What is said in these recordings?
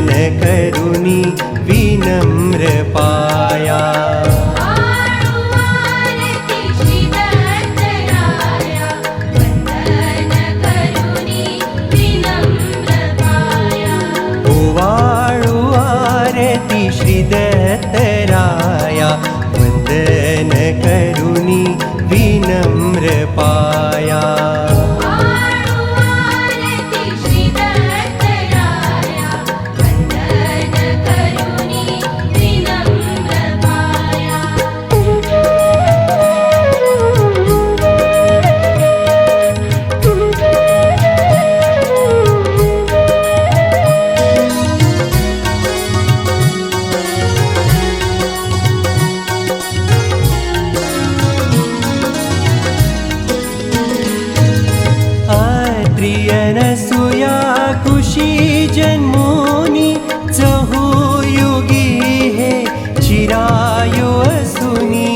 वंदन करुनी विनम्र पाया। ओवाळू आरती श्री दत्तराया वंदन करुनी विनम्र पाया। अनसूया कुशी जन्मोनी चहुयुगी हे चिरायु असुनी।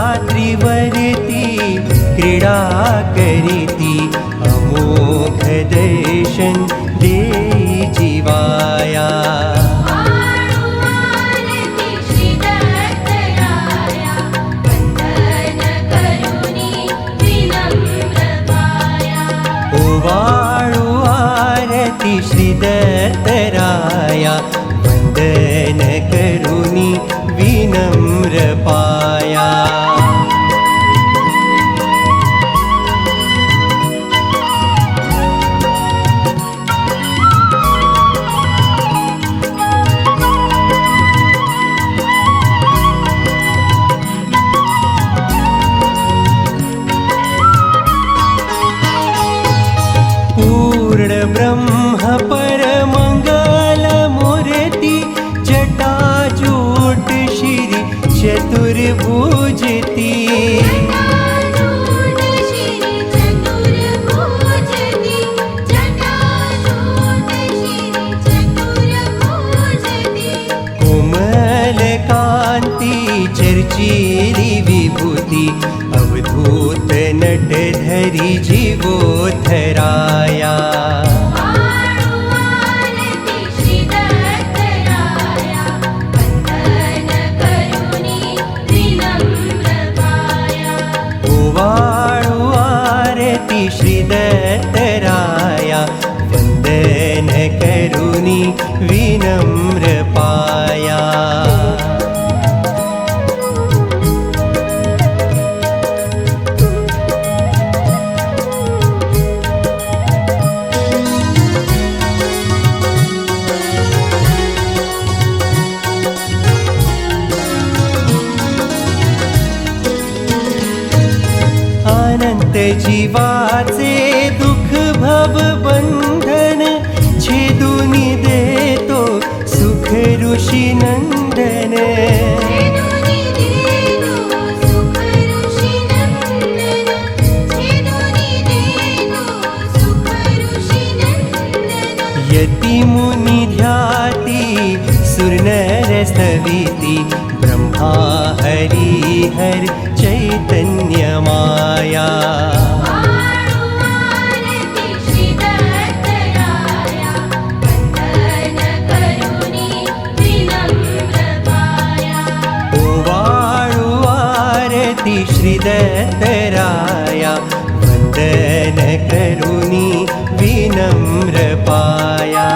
सह्याद्रीवरती क्रीडा करीती अमोघ दर्शन देई जीवाया। ओवाळू आरती श्री दत्तराया वंदन करुनी विनम्र पाया। पूर्ण ब्रह्म परमंगल मूर्ति जटाजूट श्री चतुर्भुजती। कोमल कांती चर्चिली विभूति अवधूत नटधरी जीवोद्धराया। ओवाळू आरती श्री दत्तराया वंदन करुनी विनम्र पाया। अनंत जीवाचे दुःख भव बंधन छेदूनी देतो सुख ऋषी नंदन। यती मुनी ध्याती सुरनर स्तवीति ब्रह्मा हरि हर चैतन्य माया। ओवाळू आरती श्री दत्तराया वंदन करुनी विनम्र पाया।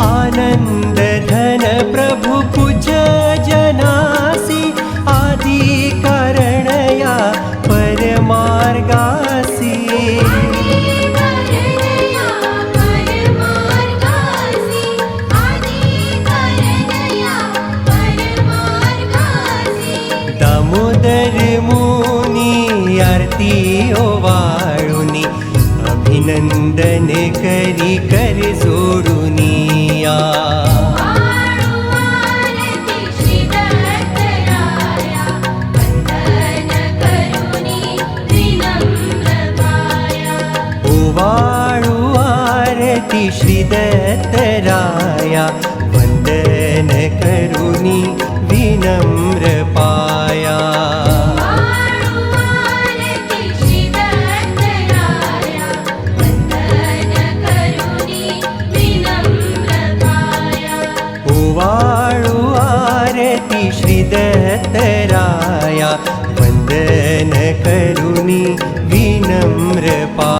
आनंद धन प्रभु पूज जनासी आदि कारणया परमार्गासी। दामोदर मुनी आरती ओवाळुनी अभिनंदन करी कर जोडुनिया। आरती श्रीदत्तराया वंदन करुणी विनम्र पाया ओवाळू आरती श्रीदत्तराया वंदन करुणी